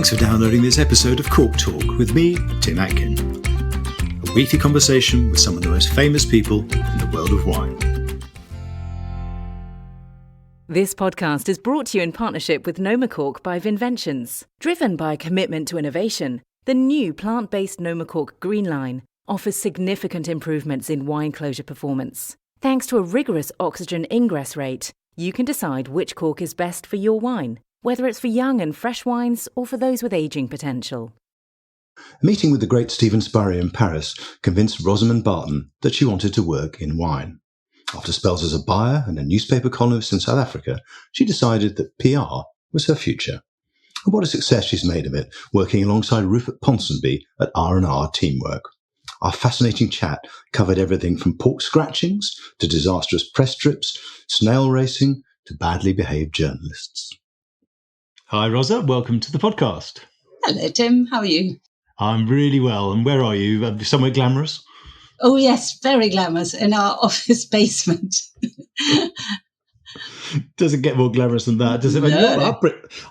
Thanks for downloading this episode of Cork Talk with me, Tim Atkin. A weekly conversation with some of the most famous people in the world of wine. This podcast is brought to you in partnership with Noma Cork by Vinventions. Driven by a commitment to innovation, the new plant-based Noma Cork Green Line offers significant improvements in wine closure performance. Thanks to a rigorous oxygen ingress rate, you can decide which cork is best for your wine, whether it's for young and fresh wines or for those with ageing potential. A meeting with the great Steven Spurrier in Paris convinced Rosamund Barton that she wanted to work in wine. After spells as a buyer and a newspaper columnist in South Africa, she decided that PR was her future. And what a success she's made of it, working alongside Rupert Ponsonby at R&R Teamwork. Our fascinating chat covered everything from pork scratchings to disastrous press trips, snail racing to badly behaved journalists. Hi, Rosa. Welcome to the podcast. Hello, Tim. How are you? I'm really well. And where are you? Somewhere glamorous? Oh, yes. Very glamorous in our office basement. Doesn't get more glamorous than that, does it? No.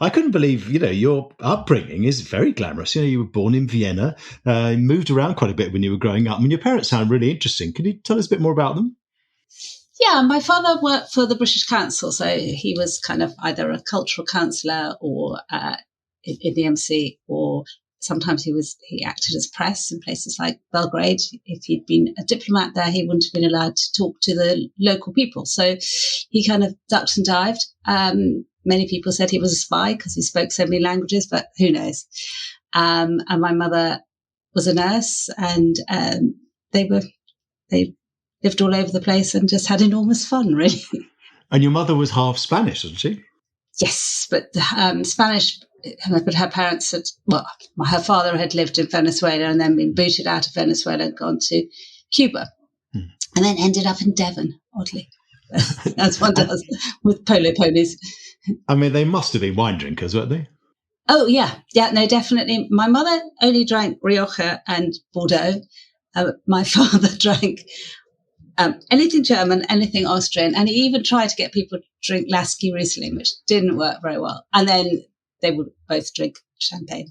I couldn't believe, your upbringing is very glamorous. You were born in Vienna, moved around quite a bit when you were growing up. I mean, your parents sound really interesting. Can you tell us a bit more about them? Yeah, my father worked for the British Council, so he was kind of either a cultural councillor or in the MC, or sometimes he acted as press in places like Belgrade. If he'd been a diplomat there, he wouldn't have been allowed to talk to the local people. So he kind of ducked and dived. Many people said he was a spy because he spoke so many languages, but who knows? And my mother was a nurse, and they lived all over the place and just had enormous fun, really. And your mother was half Spanish, wasn't she? Yes, but Spanish. But her parents her father had lived in Venezuela and then been booted out of Venezuela and gone to Cuba, and then ended up in Devon, oddly, as one does with polo ponies. I mean, they must have been wine drinkers, weren't they? Oh, yeah, no, definitely. My mother only drank Rioja and Bordeaux. My father drank anything German, anything Austrian, and he even tried to get people to drink Lasky Riesling, which didn't work very well. And then they would both drink champagne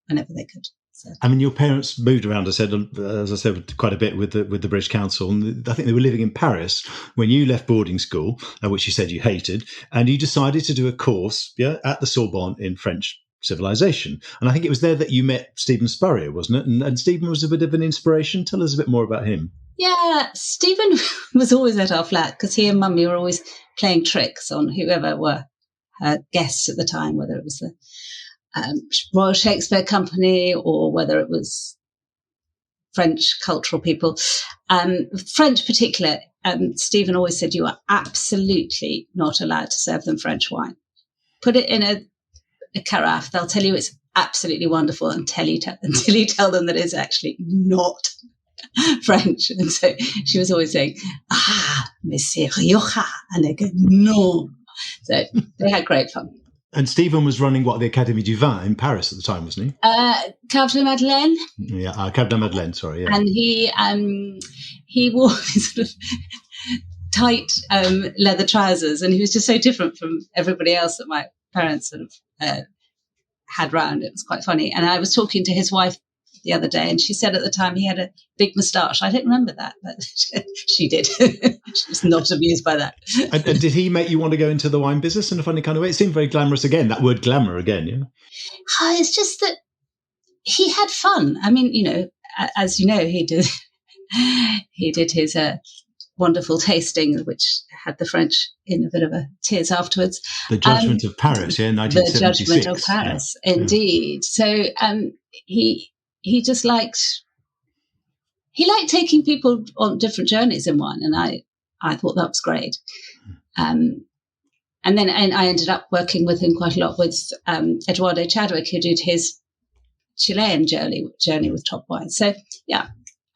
whenever they could. So. I mean, your parents moved around, as I said, quite a bit with the British Council. And I think they were living in Paris when you left boarding school, which you said you hated, and you decided to do a course at the Sorbonne in French civilization. And I think it was there that you met Steven Spurrier, wasn't it? And Steven was a bit of an inspiration. Tell us a bit more about him. Yeah, Steven was always at our flat because he and Mummy were always playing tricks on whoever were guests at the time, whether it was the Royal Shakespeare Company or whether it was French cultural people. French particular, Stephen always said, you are absolutely not allowed to serve them French wine. Put it in a carafe. They'll tell you it's absolutely wonderful until you tell them that it's actually not French. And so she was always saying, mais c'est Rioja. And they go, no. So they had great fun. And Stephen was running, the Académie du Vin in Paris at the time, wasn't he? Cave de Madeleine. Yeah, Cave de Madeleine, sorry. Yeah. And he wore these sort of tight leather trousers, and he was just so different from everybody else that my parents sort of had round. It was quite funny. And I was talking to his wife the other day, and she said at the time he had a big moustache. I don't remember that, but she did. She was not amused by that. And did he make you want to go into the wine business in a funny kind of way? It seemed very glamorous again, that word glamour again, yeah? It's just that he had fun. I mean, as you know, he did his wonderful tasting, which had the French in a bit of a tears afterwards. The Judgment of Paris, 1976. The Judgment of Paris, yeah. Indeed. So he just liked taking people on different journeys in wine, and I thought that was great. And I ended up working with him quite a lot with Eduardo Chadwick, who did his Chilean journey with top wine. So yeah,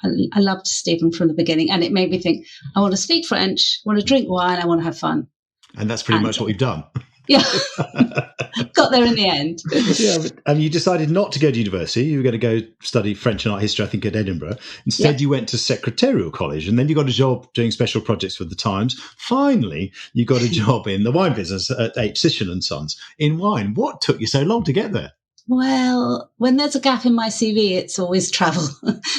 I loved Stephen from the beginning, and it made me think, I want to speak French, I want to drink wine, I want to have fun. And that's pretty much what we've done. Yeah. Got there in the end. Yeah, and you decided not to go to university. You were going to go study French and art history, I think, at Edinburgh. Instead, you went to secretarial college, and then you got a job doing special projects for the Times. Finally, you got a job in the wine business at H. Sisson and Sons in wine. What took you so long to get there? Well, when there's a gap in my CV, it's always travel.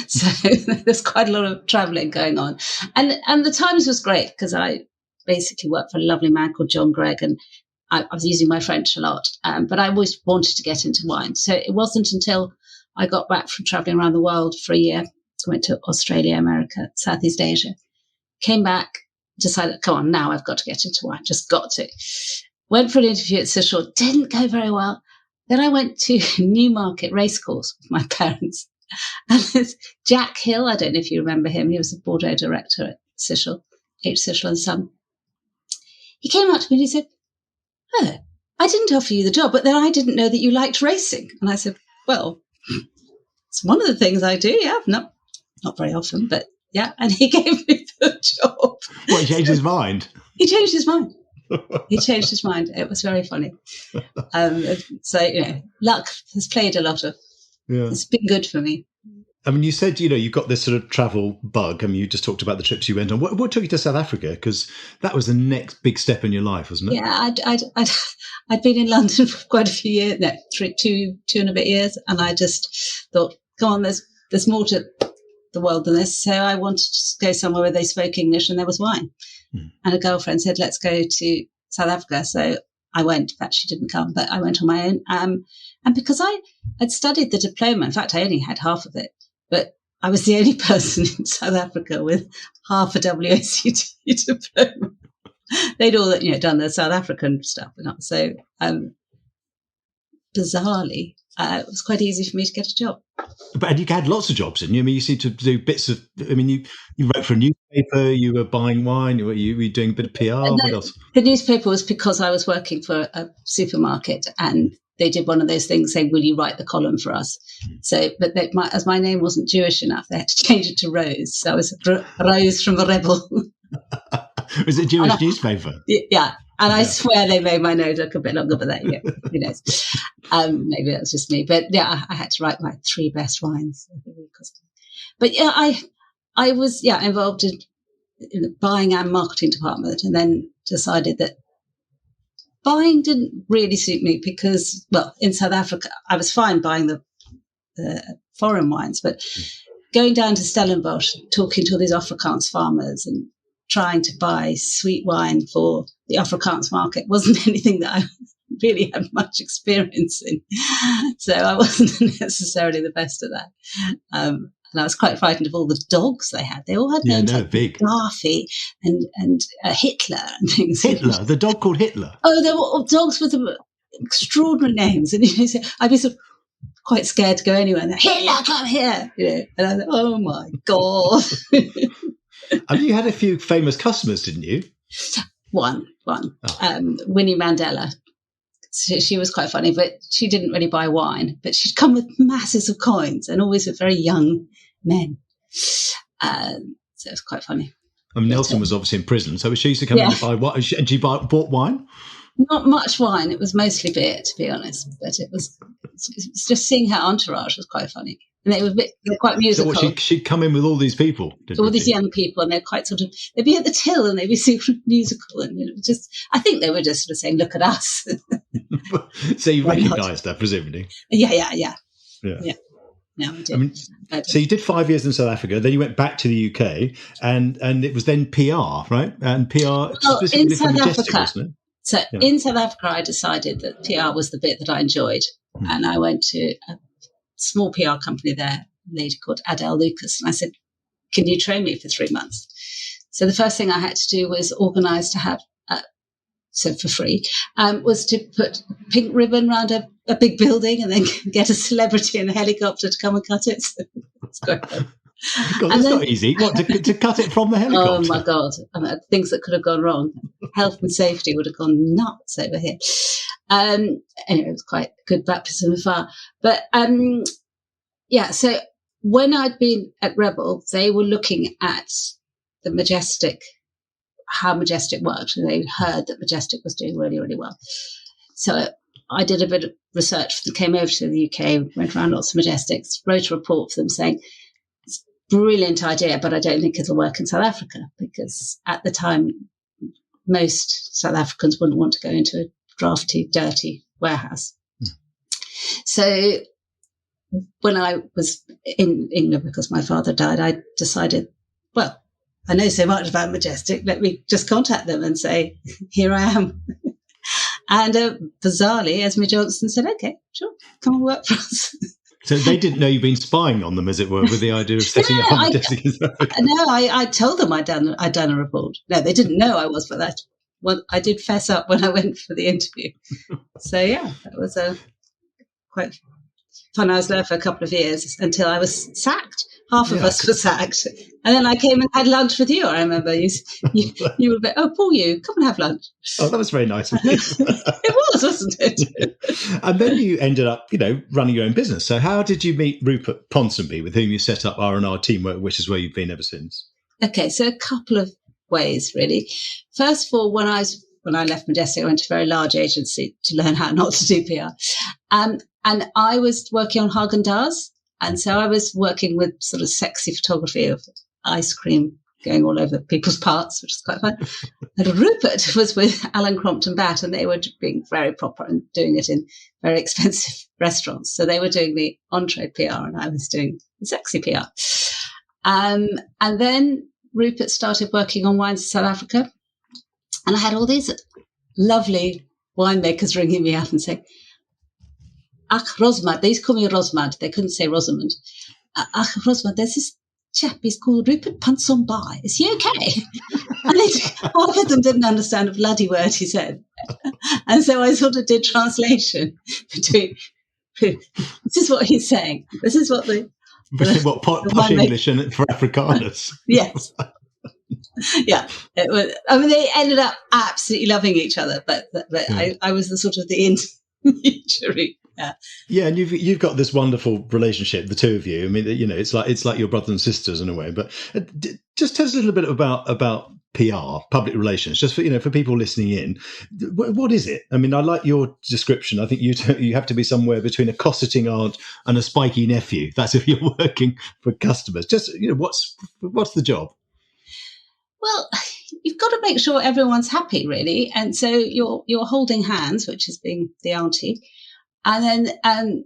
So there's quite a lot of traveling going on. And the Times was great because I basically worked for a lovely man called John Gregg, and I was using my French a lot, but I always wanted to get into wine. So it wasn't until I got back from traveling around the world for a year. I went to Australia, America, Southeast Asia, came back, decided, come on, now I've got to get into wine, just got to. Went for an interview at Cecil, didn't go very well. Then I went to Newmarket Racecourse with my parents. And there's Jack Hill, I don't know if you remember him, he was the Bordeaux director at Cecil, H. Cecil and Son. He came up to me and he said, "Oh, I didn't offer you the job, but then I didn't know that you liked racing." And I said, "Well, it's one of the things I do, yeah, not very often, but yeah." And he gave me the job. Well, he changed his mind. He changed his mind. He changed his mind. It was very funny. So, luck has played a lot of. Yeah. It's been good for me. I mean, you said, you've got this sort of travel bug. I mean, you just talked about the trips you went on. What took you to South Africa? Because that was the next big step in your life, wasn't it? Yeah, I'd been in London for quite a few years, two and a bit years. And I just thought, come on, there's more to the world than this. So I wanted to go somewhere where they spoke English and there was wine. And a girlfriend said, let's go to South Africa. So I went. In fact, she didn't come, but I went on my own. And because I had studied the diploma, in fact, I only had half of it, but I was the only person in South Africa with half a WACT diploma. They'd all, done the South African stuff. So bizarrely, it was quite easy for me to get a job. But you had lots of jobs, didn't you? I mean, you seem to do bits of, you wrote for a newspaper, you were buying wine, you were doing a bit of PR, what else? The newspaper was because I was working for a supermarket and they did one of those things saying, will you write the column for us? So, but as my name wasn't Jewish enough, they had to change it to Rose. So I was Rose from the Rebel. Was it a Jewish newspaper? Yeah. And I swear they made my nose look a bit longer, but who knows? Maybe that was just me. But yeah, I had to write my 3 best wines every week or something. But yeah, I was involved in the buying and marketing department, and then decided that buying didn't really suit me because, well, in South Africa, I was fine buying the foreign wines, but going down to Stellenbosch, talking to all these Afrikaans farmers and trying to buy sweet wine for the Afrikaans market wasn't anything that I really had much experience in. So I wasn't necessarily the best at that. And I was quite frightened of all the dogs they had. They all had names like big. Garfi and Hitler and things. Hitler, the dog called Hitler. Oh, there were dogs with extraordinary names. And I'd be sort of quite scared to go anywhere. And Hitler, come here! And I thought, oh my God. I mean, you had a few famous customers, didn't you? One. Winnie Mandela. She was quite funny, but she didn't really buy wine. But she'd come with masses of coins and always with very young men. So it was quite funny. I mean, Nelson was obviously in prison, so she used to come in and buy wine. And she bought wine? Not much wine. It was mostly beer, to be honest. But it was just seeing her entourage was quite funny. And they were quite musical. So she'd come in with all these people? All these young people, and they're quite they'd be at the till and they'd be super musical. And I think they were just sort of saying, look at us. So you recognised her, presumably? Yeah. No, I did. I mean, so you did 5 years in South Africa, then you went back to the UK, and it was then PR, right? And PR specifically for Majestic, wasn't it? So in South Africa, I decided that PR was the bit that I enjoyed. And I went to a small PR company there, a lady called Adele Lucas. And I said, can you train me for 3 months? So the first thing I had to do was organise to have, so for free, was to put a pink ribbon around a big building and then get a celebrity in a helicopter to come and cut it. So it's quite fun. God, that's not easy. What, to cut it from the helicopter? Oh, my God. I mean, things that could have gone wrong. Health and safety would have gone nuts over here. Anyway, it was quite a good baptism of fire. But, so when I'd been at Rebel, they were looking at the Majestic, how Majestic worked, and they heard that Majestic was doing really, really well. So I did a bit of research, came over to the UK, went around lots of Majestics, wrote a report for them saying, brilliant idea, but I don't think it'll work in South Africa because at the time, most South Africans wouldn't want to go into a drafty, dirty warehouse. So when I was in England, because my father died, I decided, well, I know so much about Majestic, let me just contact them and say, here I am. And bizarrely, Esme Johnson said, okay, sure, come and work for us. So they didn't know you'd been spying on them, as it were, with the idea of setting up Majestic. No, I told them I'd done a report. No, they didn't know I was, but that. Well, I did fess up when I went for the interview. So yeah, that was quite fun. I was there for a couple of years until I was sacked. Half of us were sacked. And then I came and had lunch with you. I remember you were a bit, oh, Paul, come and have lunch. Oh, that was very nice of you. It was, wasn't it? And then you ended up, running your own business. So how did you meet Rupert Ponsonby, with whom you set up R&R Teamwork, which is where you've been ever since? Okay, so a couple of ways, really. First of all, when I left Majestic, I went to a very large agency to learn how not to do PR. And I was working on Haagen-Dazs. And so I was working with sort of sexy photography of ice cream going all over people's parts, which is quite fun. And Rupert was with Alan Crompton Batt, and they were being very proper and doing it in very expensive restaurants. So they were doing the entree PR and I was doing the sexy PR. And then Rupert started working on wines in South Africa. And I had all these lovely winemakers ringing me up and saying, Ach, Rosamund, they used to call me Rosamund. They couldn't say Rosamund. Ach, Rosamund, there's this chap, he's called Rupert Ponsonby. Is he okay? And half of them didn't understand a bloody word he said. And so I sort of did translation between, this is what he's saying. This is what posh English and for Afrikaners. Yes. Yeah. It was, they ended up absolutely loving each other, but I was the sort of the intermediary. Yeah, and you've got this wonderful relationship, the two of you. I mean, it's like your brothers and sisters in a way. But just tell us a little bit about PR, public relations, just for people listening in. What is it? I mean, I like your description. I think you have to be somewhere between a cosseting aunt and a spiky nephew. That's if you're working for customers. Just what's the job? Well, you've got to make sure everyone's happy, really, and so you're holding hands, which is being the auntie. And then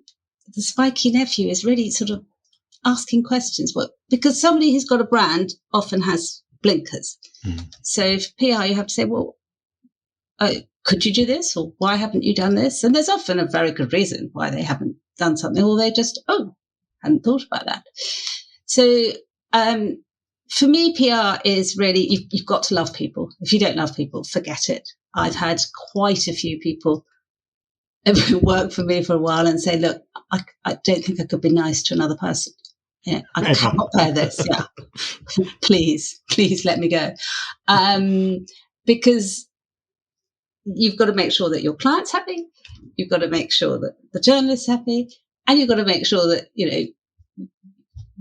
the spiky nephew is really sort of asking questions. Because somebody who's got a brand often has blinkers. Mm. So for PR, you have to say, well, could you do this? Or why haven't you done this? And there's often a very good reason why they haven't done something. Or they just, hadn't thought about that. So for me, PR is really, you've got to love people. If you don't love people, forget it. I've had quite a few people work for me for a while and say, look, I don't think I could be nice to another person. Yeah, I cannot bear this. Yeah. please let me go. Because you've got to make sure that your client's happy. You've got to make sure that the journalist's happy, and you've got to make sure that,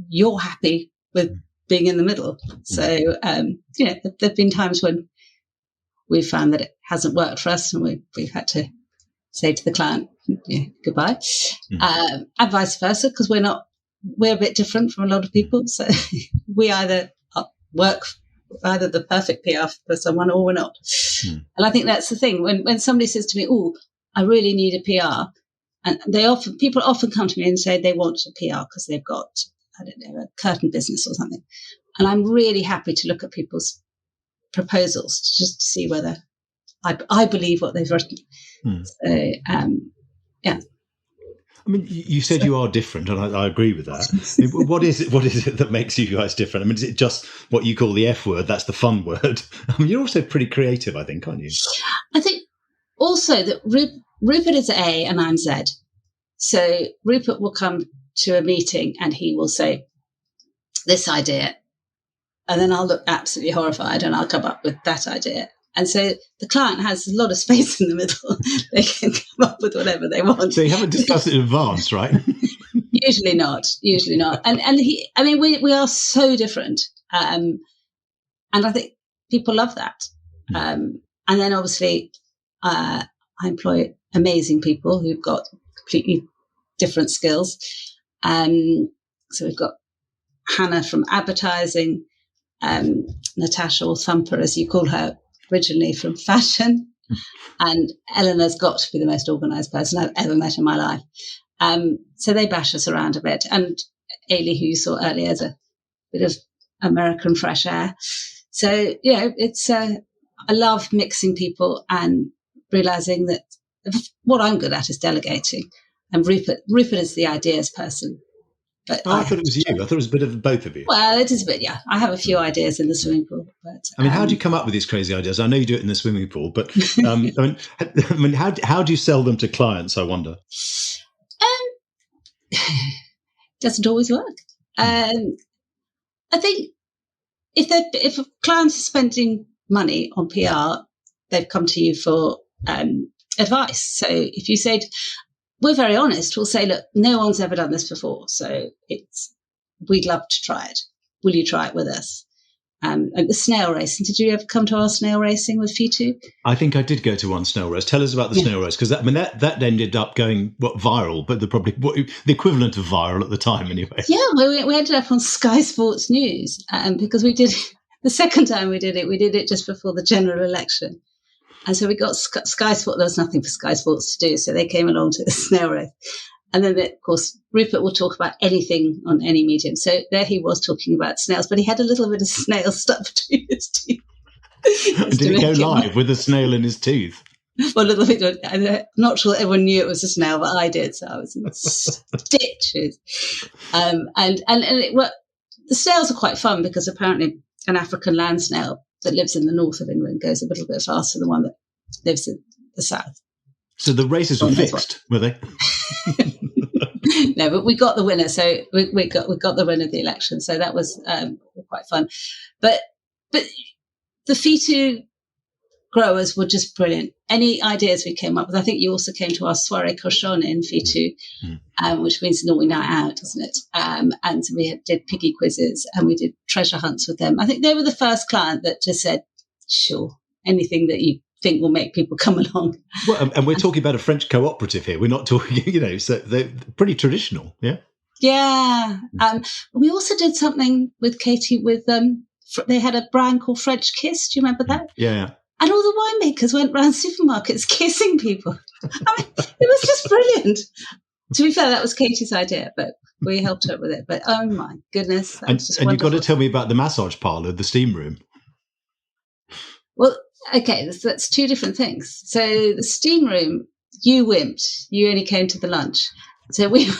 you're happy with being in the middle. So, there've been times when we've found that it hasn't worked for us and we've had to say to the client, goodbye, and vice versa, because we're a bit different from a lot of people. So we either work either the perfect PR for someone or we're not. And I think that's the thing. When somebody says to me, I really need a PR, and people often come to me and say they want a PR because they've got, I don't know, a curtain business or something. And I'm really happy to look at people's proposals just to see whether I believe what they've written. So, yeah. I mean, you said you are different, and I agree with that. I mean, what is it that makes you guys different? I mean, is it just what you call the F word? That's the fun word. I mean, you're also pretty creative, I think, aren't you? I think also that Rupert is A and I'm Z. So Rupert will come to a meeting and he will say, this idea. And then I'll look absolutely horrified and I'll come up with that idea. And so the client has a lot of space in the middle. They can come up with whatever they want. So you haven't discussed it in advance, right? Usually not. And we are so different. And I think people love that. And then obviously I employ amazing people who've got completely different skills. So we've got Hannah from advertising, Natasha, or Thumper, as you call her, originally from fashion, And Eleanor's got to be the most organised person I've ever met in my life. So they bash us around a bit. And Ailey, who you saw earlier, is a bit of American fresh air. So, it's I love mixing people and realising that what I'm good at is delegating. And Rupert is the ideas person. But I thought it was you. I thought it was a bit of both of you. Well, it is a bit, yeah. I have a few ideas in the swimming pool. But I mean, how do you come up with these crazy ideas? I know you do it in the swimming pool, but how do you sell them to clients, I wonder? Doesn't always work. I think if a client is spending money on PR, they've come to you for advice. So if you said, we're very honest, we'll say, look, no one's ever done this before, so we'd love to try it. Will you try it with us? And the snail racing, did you ever come to our snail racing with Fitu? I think I did go to one snail race. Tell us about the snail race, because that ended up going viral, but the equivalent of viral at the time anyway. Yeah, we ended up on Sky Sports News because we did the second time we did it just before the general election. And so we got Sky Sport. There was nothing for Sky Sports to do, so they came along to the snail race. And then, of course, Rupert will talk about anything on any medium. So there he was talking about snails, but he had a little bit of snail stuck between his teeth. Did he go live with a snail in his teeth? Well, a little bit. I'm not sure everyone knew it was a snail, but I did, so I was in stitches. And the snails are quite fun because apparently an African land snail that lives in the north of England goes a little bit faster than one that lives in the south. So the races were fixed, were they? No, but we got the winner. So we got the winner of the election. So that was quite fun. But the Fitu growers were just brilliant. Any ideas we came up with? I think you also came to our soirée cochon in Fitu, which means naughty night out, doesn't it? And so we did piggy quizzes and we did treasure hunts with them. I think they were the first client that just said, sure, anything that you think will make people come along. Well, and we're talking about a French cooperative here. We're not talking, so they're pretty traditional, yeah? Yeah. We also did something with Katie with, they had a brand called French Kiss. Do you remember that? Yeah. And all the winemakers went round supermarkets kissing people. I mean, it was just brilliant. To be fair, that was Katie's idea, but we helped her with it. But oh my goodness. And you've got to tell me about the massage parlour, the steam room. Well, okay, that's two different things. So the steam room, you wimped. You only came to the lunch. So we...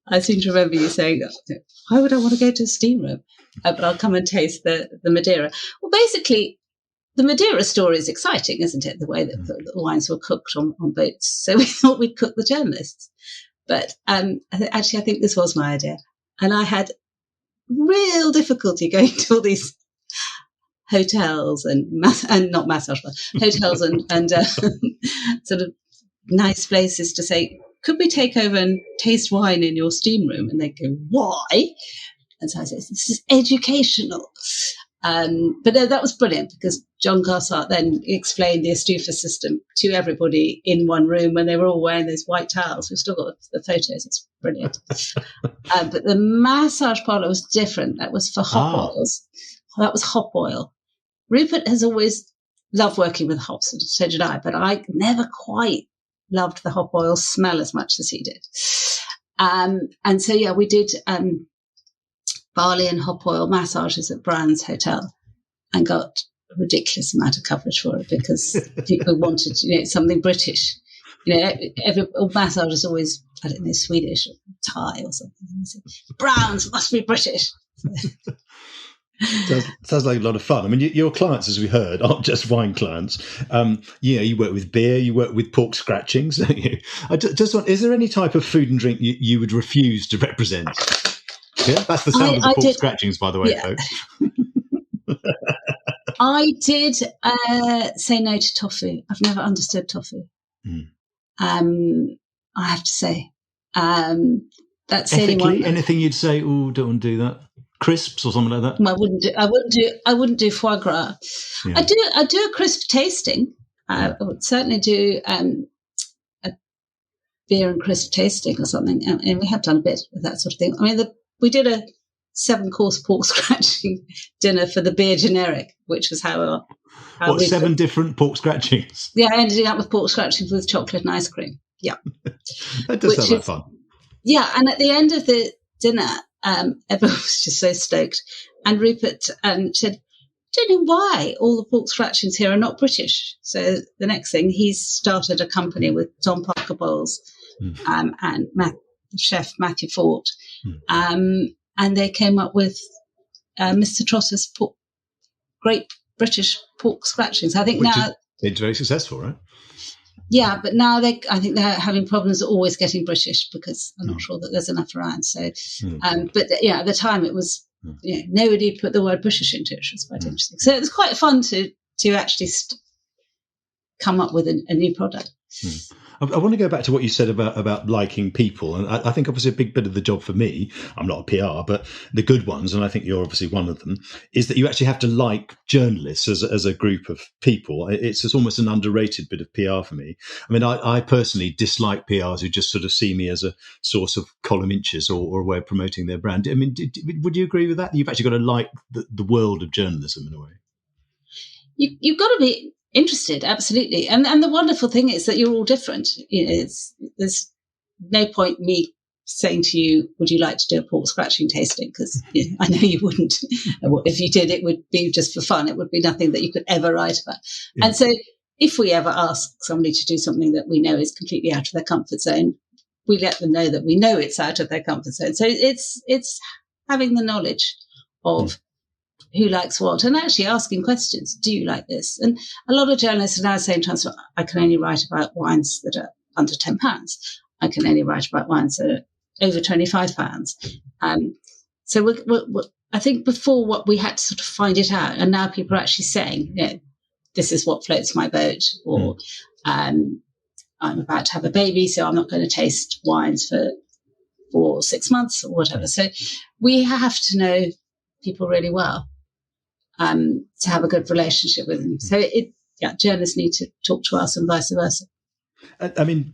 I seem to remember you saying, why would I want to go to a steam room? But I'll come and taste the Madeira. Well, basically, the Madeira story is exciting, isn't it? The way that the wines were cooked on boats. So we thought we'd cook the journalists. But actually, I think this was my idea. And I had real difficulty going to all these hotels and not massage, but hotels and sort of nice places to say, could we take over and taste wine in your steam room? And they go, why? And so I said, this is educational. But that was brilliant because John Garsart then explained the Astufa system to everybody in one room when they were all wearing those white towels. We've still got the photos. It's brilliant. But the massage parlour was different. That was for hop oils. That was hop oil. Rupert has always loved working with hops, and so did I, but I never quite loved the hop oil smell as much as he did. And so, yeah, we did barley and hop oil massages at Brand's Hotel and got a ridiculous amount of coverage for it because people wanted, something British. All massage is always, I don't know, Swedish or Thai or something. Browns must be British. Sounds like a lot of fun. I mean, your clients, as we heard, aren't just wine clients. You work with beer, you work with pork scratchings, don't you? Is there any type of food and drink you would refuse to represent? Yeah, that's the sound of the pork scratchings, by the way, folks. I did say no to tofu. I've never understood tofu. I have to say. That's ethically, anything you'd say, oh, don't want to do that? Crisps or something like that? I wouldn't do foie gras. Yeah. I do a crisp tasting. I would certainly do a beer and crisp tasting or something. And we have done a bit of that sort of thing. I mean, we did a 7-course pork scratching dinner for the beer generic, which was how what, 7 different pork scratchings? Yeah, I ended up with pork scratchings with chocolate and ice cream. Yeah. That does sound like fun. Yeah, and at the end of the dinner, everyone was just so stoked. And Rupert said, I don't know why all the pork scratchings here are not British. So the next thing, he's started a company with Tom Parker Bowles and chef Matthew Fort. And they came up with Mr. Trotter's great British pork scratchings. I think it's very successful, right? Yeah, but now I think they're having problems always getting British because I'm not sure that there's enough around. So, but at the time it was nobody put the word British into it, which was quite interesting. So it was quite fun to actually come up with a new product. I want to go back to what you said about liking people. And I think obviously a big bit of the job for me, I'm not a PR, but the good ones, and I think you're obviously one of them, is that you actually have to like journalists as a group of people. It's almost an underrated bit of PR for me. I mean, I personally dislike PRs who just sort of see me as a source of column inches or a way of promoting their brand. I mean, would you agree with that? You've actually got to like the world of journalism in a way. You've got to be interested, absolutely. And the wonderful thing is that you're all different. There's no point me saying to you, would you like to do a pork scratching tasting? Because I know you wouldn't. If you did, it would be just for fun. It would be nothing that you could ever write about. Yeah. And so if we ever ask somebody to do something that we know is completely out of their comfort zone, we let them know that we know it's out of their comfort zone. So it's having the knowledge of who likes what, and actually asking questions. Do you like this? And a lot of journalists are now saying to us, I can only write about wines that are under £10. I can only write about wines that are over £25. So I think before what we had to sort of find it out, and now people are actually saying, this is what floats my boat, or I'm about to have a baby, so I'm not going to taste wines for 6 months or whatever. So we have to know people really well to have a good relationship with them. So journalists need to talk to us and vice versa. I mean,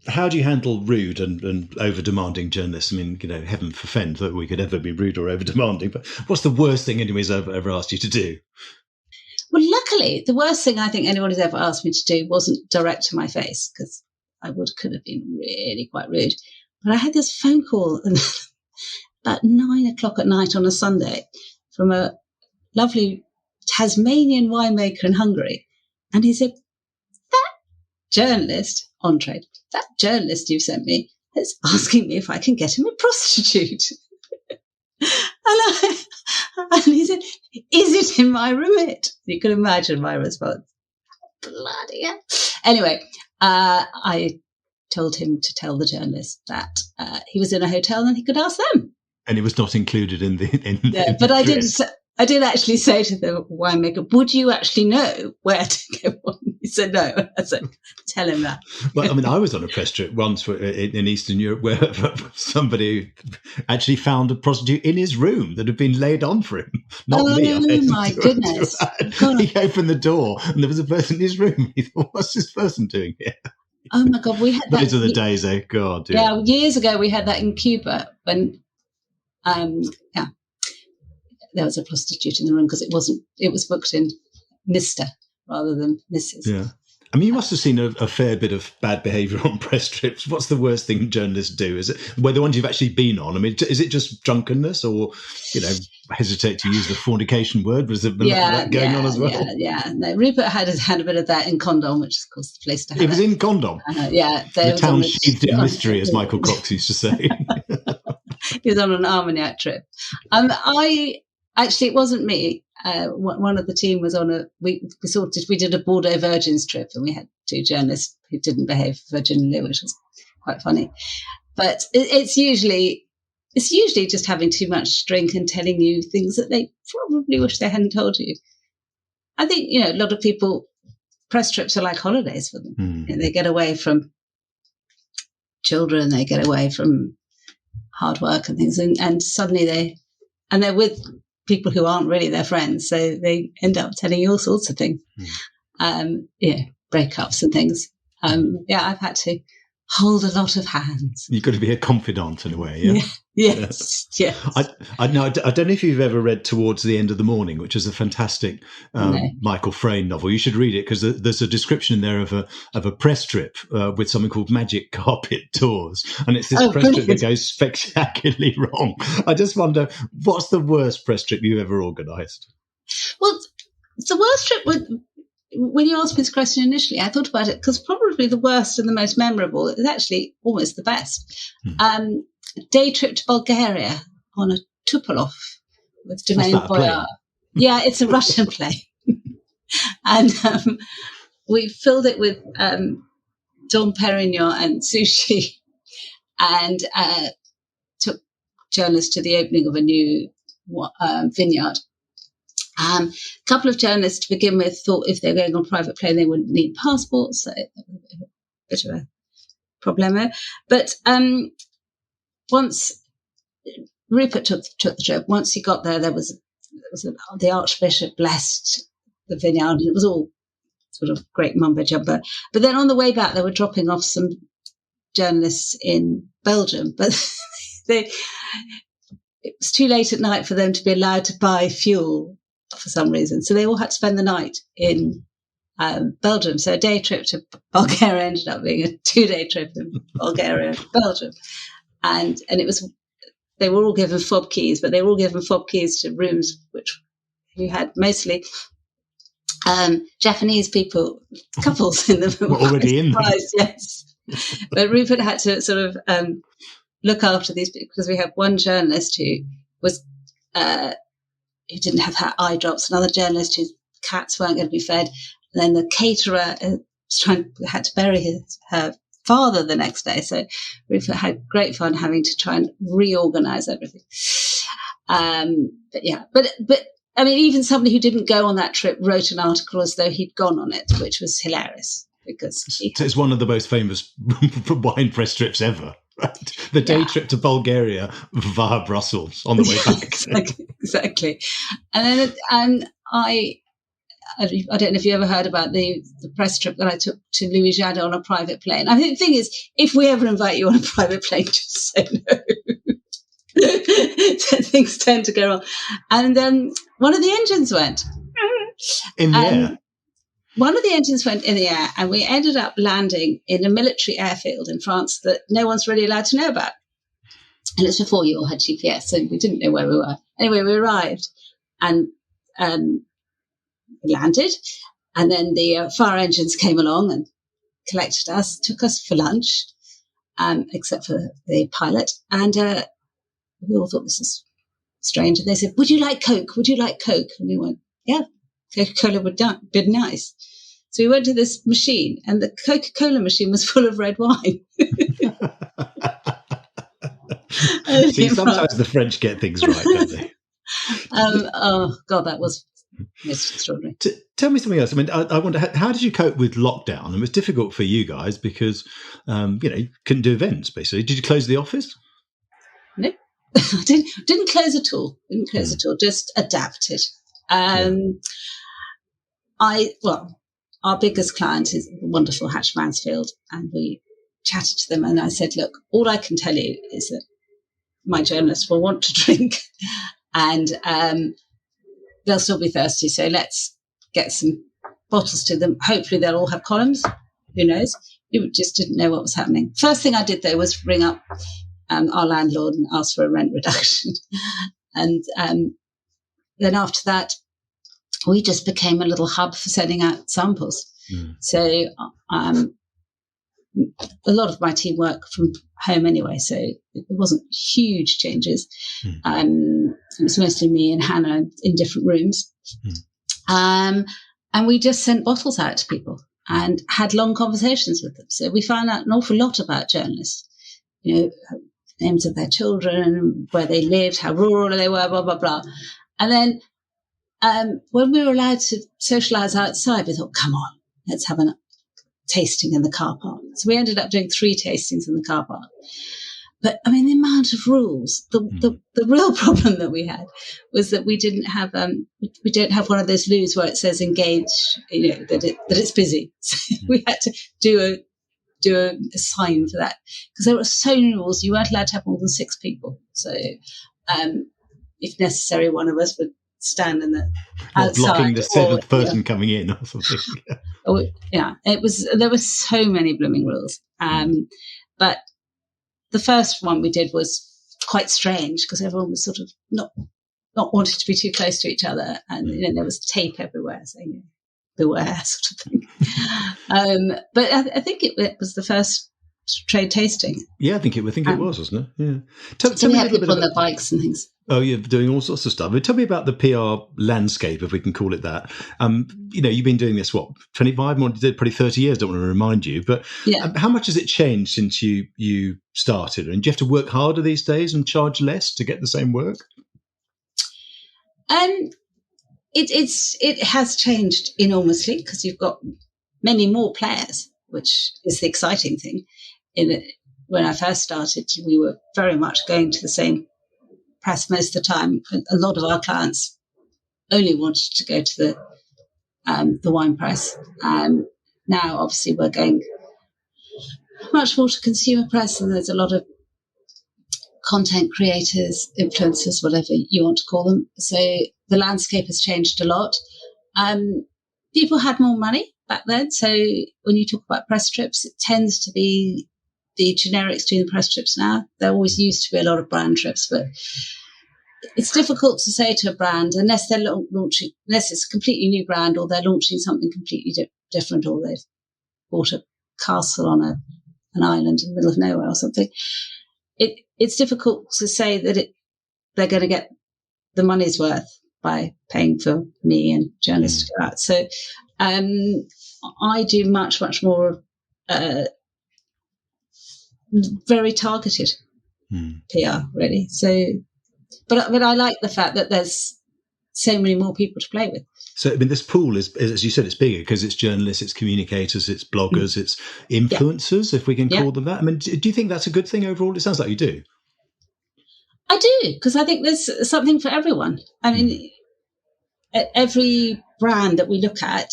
how do you handle rude and over-demanding journalists? I mean, heaven forfend that we could ever be rude or over-demanding, but what's the worst thing anybody's ever asked you to do? Well, luckily, the worst thing I think anybody's ever asked me to do wasn't direct to my face, because I could have been really quite rude. But I had this phone call about 9:00 at night on a Sunday from a lovely Tasmanian winemaker in Hungary. And he said, that journalist you sent me is asking me if I can get him a prostitute. and he said, is it in my remit? You can imagine my response. Bloody hell. Anyway, I told him to tell the journalist that he was in a hotel and he could ask them. And it was not included in the. Yeah, but I did actually say to the winemaker, would you actually know where to go on? He said no. I said, tell him that. Well, I mean, I was on a press trip once in Eastern Europe where somebody actually found a prostitute in his room that had been laid on for him. Not me. Oh, my goodness. He opened the door and there was a person in his room. He thought, what's this person doing here? Oh, my God. We had that. Those are the days, eh? God. Yeah, years ago we had that in Cuba when, there was a prostitute in the room because it was booked in Mr. rather than Mrs. Yeah. I mean, you must have seen a fair bit of bad behaviour on press trips. What's the worst thing journalists do? Is it the ones you've actually been on? I mean, is it just drunkenness or, hesitate to use the fornication word? Was there that going on as well? Yeah. No, Rupert had a bit of that in Condom, which is, of course, the place to have it. It was in Condom? The town sheathed in mystery, as Michael Cox used to say. He was on an Armagnac trip. Actually, it wasn't me. One of the team was on we did a Bordeaux Virgins trip, and we had 2 journalists who didn't behave virginally, which was quite funny. But it's usually just having too much drink and telling you things that they probably wish they hadn't told you. I think, a lot of people, press trips are like holidays for them. They get away from children, they get away from hard work and things, and suddenly they're with people who aren't really their friends, so they end up telling you all sorts of things, breakups and things. I've had to hold a lot of hands. You've got to be a confidant in a way, yeah? Yes. I don't know if you've ever read Towards the End of the Morning, which is a fantastic Michael Frayn novel. You should read it because there's a description in there of a press trip with something called Magic Carpet Tours, and it's this press trip that goes spectacularly wrong. I just wonder, what's the worst press trip you've ever organised? Well, the worst trip when you asked me this question initially, I thought about it because probably the worst and the most memorable is actually almost the best. Day trip to Bulgaria on a Tupolev with Domaine Boyard. Yeah, it's a Russian plane. And we filled it with Dom Perignon and sushi and took journalists to the opening of a new vineyard. A couple of journalists to begin with thought if they were going on a private plane, they wouldn't need passports. So a bit of a problemo. But once Rupert took the trip, once he got there, the Archbishop blessed the vineyard, and it was all sort of great mumbo jumbo. But then on the way back, they were dropping off some journalists in Belgium, but it was too late at night for them to be allowed to buy fuel for some reason. So they all had to spend the night in Belgium. So a day trip to Bulgaria ended up being a 2-day trip in Bulgaria and Belgium. And it was, they were all given fob keys, but they were all given fob keys to rooms who had mostly Japanese couples in them. Were already in them. Yes. But Rupert had to sort of look after these people because we had one journalist who was who didn't have her eye drops, another journalist whose cats weren't going to be fed, and then the caterer had to bury her father the next day. So Rupert had great fun having to try and reorganise everything. But I mean, even somebody who didn't go on that trip wrote an article as though he'd gone on it, which was hilarious because it's one of the most famous wine press trips ever. Right. The day trip to Bulgaria via Brussels on the way back. Exactly. And then I don't know if you ever heard about the press trip that I took to Louis Jadot on a private plane. I think the thing is, if we ever invite you on a private plane, just say no. Things tend to go wrong. And one of the engines went. In the air? One of the engines went in the air, and we ended up landing in a military airfield in France that no one's really allowed to know about. And it's before you all had GPS, so we didn't know where we were. Anyway, we arrived and landed, and then the fire engines came along and collected us, took us for lunch, except for the pilot. And we all thought this is strange. And they said, "Would you like Coke? Would you like Coke?" And we went, "Yeah. Coca-Cola would be nice." So we went to this machine, and the Coca-Cola machine was full of red wine. See, sometimes the French get things right, don't they? Oh, God, that was most extraordinary. Tell me something else. I mean, I wonder, how did you cope with lockdown? It was difficult for you guys because, you couldn't do events, basically. Did you close the office? No, I didn't close at all. Just adapted. Our biggest client is the wonderful Hatch Mansfield, and we chatted to them, and I said, "Look, all I can tell you is that my journalists will want to drink, and they'll still be thirsty. So let's get some bottles to them. Hopefully, they'll all have columns. Who knows? We just didn't know what was happening." First thing I did though was ring up our landlord and ask for a rent reduction, and then after that, we just became a little hub for sending out samples. So a lot of my team work from home anyway, so it wasn't huge changes. It was mostly me and Hannah in different rooms. And we just sent bottles out to people and had long conversations with them. So we found out an awful lot about journalists, names of their children, where they lived, how rural they were, blah, blah, blah. And then when we were allowed to socialise outside, we thought, come on, let's have a tasting in the car park. So we ended up doing 3 tastings in the car park. But, I mean, the amount of rules, the real problem that we had was that we didn't have, we don't have one of those loos where it says engage, that it's busy. So we had to do do a sign for that, because there were so many rules. You weren't allowed to have more than 6 people. So if necessary, one of us would stand in the outside, blocking the 7th person coming in or something. There were so many blooming rules. But the first one we did was quite strange, because everyone was sort of not wanting to be too close to each other, and there was tape everywhere saying beware, sort of thing. But I think it was the first trade tasting. Yeah, I think it was, wasn't it? Yeah. So we had people on their bikes and things. Oh, yeah, doing all sorts of stuff. Tell me about the PR landscape, if we can call it that. You've been doing this, 25, more, probably 30 years, don't want to remind you, but how much has it changed since you started? And do you have to work harder these days and charge less to get the same work? It has changed enormously, because you've got many more players, which is the exciting thing. When I first started, we were very much going to the same press most of the time. A lot of our clients only wanted to go to the wine press. Now, obviously, we're going much more to consumer press, and there's a lot of content creators, influencers, whatever you want to call them. So the landscape has changed a lot. People had more money back then. So when you talk about press trips, it tends to be the generics doing the press trips now. There always used to be a lot of brand trips, but it's difficult to say to a brand unless they're launching, unless it's a completely new brand, or they're launching something completely different, or they've bought a castle on an island in the middle of nowhere or something. It's difficult to say that they're going to get the money's worth by paying for me and journalists to go out. So I do much, much more very targeted PR, really. So, but I like the fact that there's so many more people to play with. So, I mean, this pool is, as you said, it's bigger because it's journalists, it's communicators, it's bloggers, it's influencers, if we can call them that. I mean, do you think that's a good thing overall? It sounds like you do. I do, because I think there's something for everyone. I mean, every brand that we look at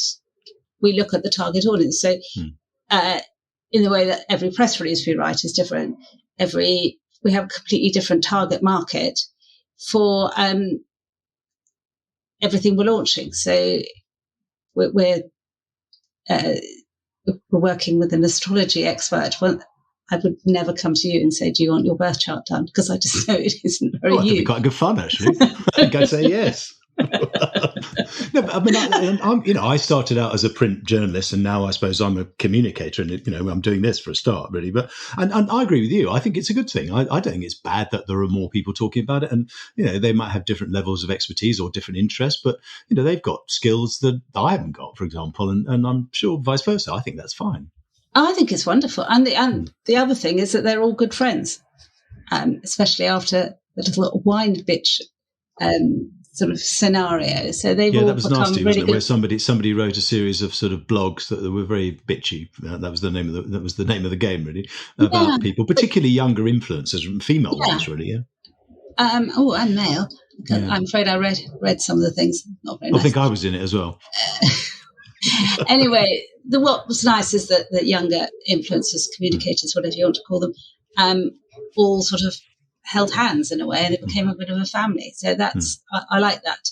the target audience. So, in the way that every press release we write is different, we have a completely different target market for everything we're launching. So we're working with an astrology expert. Well, I would never come to you and say, do you want your birth chart done? Because I just know it isn't very That'd be quite good fun, actually. I think I'd say yes. No, but I mean, I started out as a print journalist, and now I suppose I'm a communicator, and I'm doing this for a start, really. But and I agree with you. I think it's a good thing. I don't think it's bad that there are more people talking about it, and they might have different levels of expertise or different interests, but they've got skills that I haven't got, for example, and I'm sure vice versa. I think that's fine. I think it's wonderful, and the other thing is that they're all good friends, especially after the little wine bitch sort of scenario. So they've all that was become nasty, really wasn't it? good. Where somebody wrote a series of sort of blogs that were very bitchy. That was the name of the game, really, about people, particularly younger influencers, female ones, really. Yeah. And male. Yeah. I'm afraid I read some of the things. Not very nice. I think I was in it as well. Anyway, what was nice is that younger influencers, communicators, whatever you want to call them, all sort of held hands in a way, and it became a bit of a family. So that's I like that.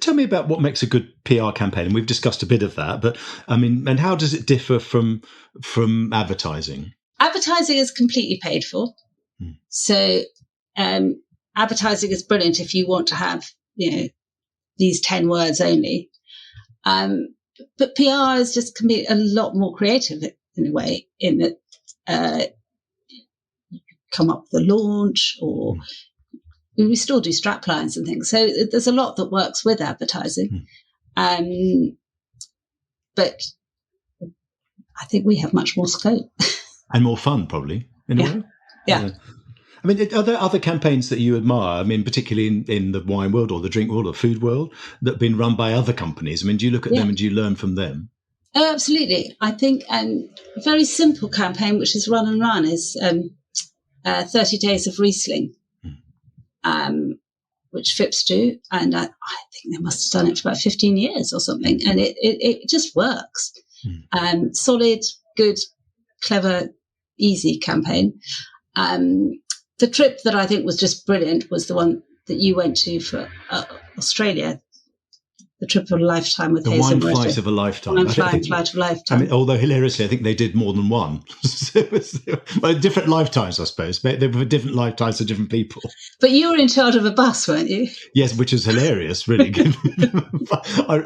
Tell me about what makes a good PR campaign, and we've discussed a bit of that. But I mean, and how does it differ from advertising? Advertising is completely paid for. So advertising is brilliant if you want to have these 10 words only. But PR is just can be a lot more creative in a way, in that you come up with a launch, or we still do strap lines and things. So there's a lot that works with advertising. But I think we have much more scope. And more fun, probably, in a way. Yeah. I mean, are there other campaigns that you admire? I mean, particularly in the wine world or the drink world or food world that have been run by other companies? I mean, do you look at them and do you learn from them? Oh, absolutely. I think a very simple campaign, which is Run and Run, is 30 Days of Riesling, which Phipps do. And I think they must have done it for about 15 years or something. And it just works. Solid, good clever, easy campaign. The trip that I think was just brilliant was the one that you went to for Australia. The trip of a lifetime with Hazel. The wine flight of a lifetime. Flight of a lifetime. I mean, although hilariously, I think they did more than one. Well, different lifetimes, I suppose. They were different lifetimes for different people. But you were in charge of a bus, weren't you? Yes, which is hilarious, really. I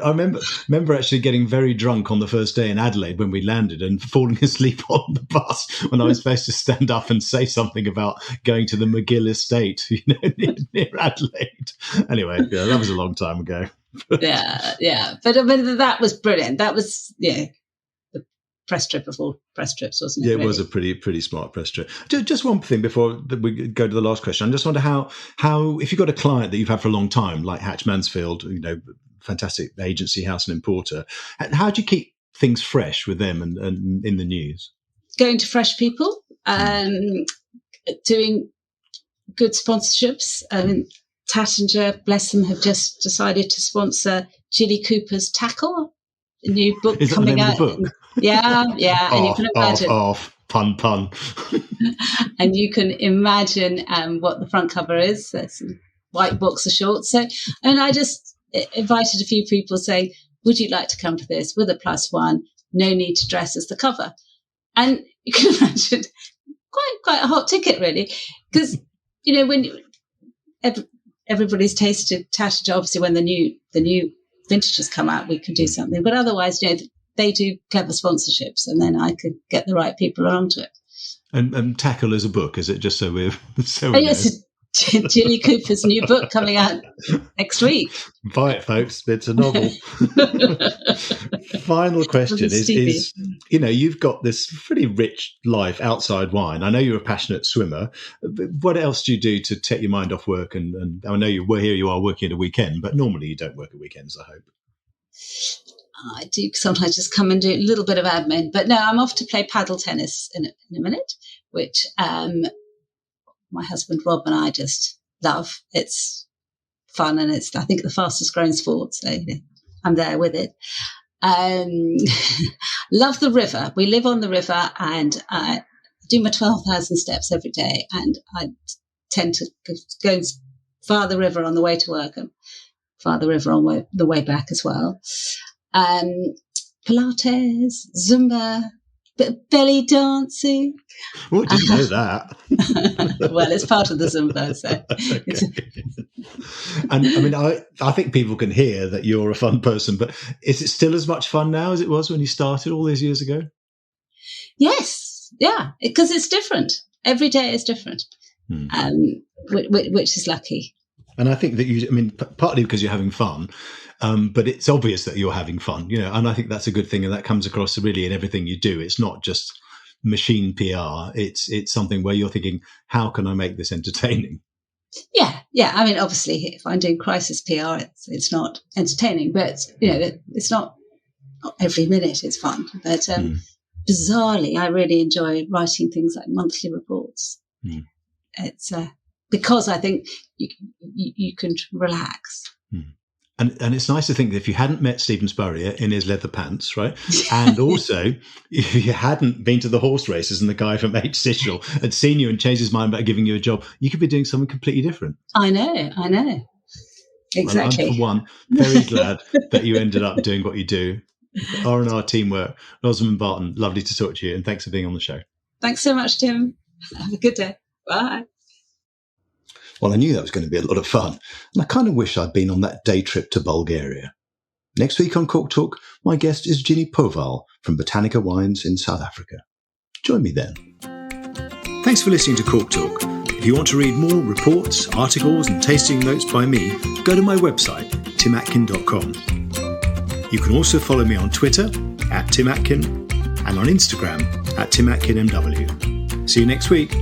remember actually getting very drunk on the first day in Adelaide when we landed and falling asleep on the bus when I was supposed to stand up and say something about going to the McGill estate, near Adelaide. Anyway, yeah, that was a long time ago. Yeah. But that was brilliant. That was, the press trip of all press trips, wasn't it? Yeah, it really? was a pretty smart press trip. Just one thing before we go to the last question. I just wonder how if you've got a client that you've had for a long time, like Hatch Mansfield, fantastic agency, house and importer, how do you keep things fresh with them and in the news? Going to fresh people, doing good sponsorships. Tattinger, bless them, have just decided to sponsor Jilly Cooper's Tackle, a new book Is that coming the name out. of the book? Yeah. And you can imagine. Pun. And you can imagine what the front cover is. There's some white boxer shorts. So, and I just invited a few people saying, would you like to come to this with a +1? No need to dress as the cover. And you can imagine quite a hot ticket, really. Because, when everybody's tasted Tattinger, obviously when the new vintages come out, we can do something. But otherwise, they do clever sponsorships, and then I could get the right people along to it. And Tackle is a book, is it? Just so we're yes, Jilly Cooper's new book coming out next week. Buy it, folks. It's a novel. Final question is you've got this pretty rich life outside wine. I know you're a passionate swimmer. What else do you do to take your mind off work? And I know here you are working at a weekend, but normally you don't work at weekends, I hope. I do sometimes just come and do a little bit of admin. But no, I'm off to play paddle tennis in a minute, which my husband Rob and I just love. It's fun, and it's, I think, the fastest growing sport. So I'm there with it. Love the river. We live on the river, and I do my 12,000 steps every day. And I tend to go and fire the river on the way to work and fire the river on the way back as well. Pilates, Zumba, bit of belly dancing. Oh, I didn't know that. Well, it's part of the Zumba. So. Okay. And I mean, I think people can hear that you're a fun person, but is it still as much fun now as it was when you started all these years ago? Yes. Yeah. Because it's different. Every day is different, which is lucky. And I think that partly because you're having fun, but it's obvious that you're having fun, and I think that's a good thing. And that comes across really in everything you do. It's not just machine PR. It's something where you're thinking, how can I make this entertaining? Yeah. I mean, obviously, if I'm doing crisis PR, it's not entertaining, but it's not every minute is fun. But bizarrely, I really enjoy writing things like monthly reports. It's because I think you can relax. And it's nice to think that if you hadn't met Steven Spurrier in his leather pants, right? And also, if you hadn't been to the horse races and the guy from H. Sichel had seen you and changed his mind about giving you a job, you could be doing something completely different. I know. Exactly. Well, I'm, for one, very glad that you ended up doing what you do. R&R teamwork. Rosamund Barton, lovely to talk to you, and thanks for being on the show. Thanks so much, Tim. Have a good day. Bye. Well, I knew that was going to be a lot of fun, and I kind of wish I'd been on that day trip to Bulgaria. Next week on Cork Talk, my guest is Ginny Poval from Botanica Wines in South Africa. Join me then. Thanks for listening to Cork Talk. If you want to read more reports, articles and tasting notes by me, go to my website, timatkin.com. You can also follow me on Twitter, @TimAtkin, and on Instagram, @TimAtkinMW. See you next week.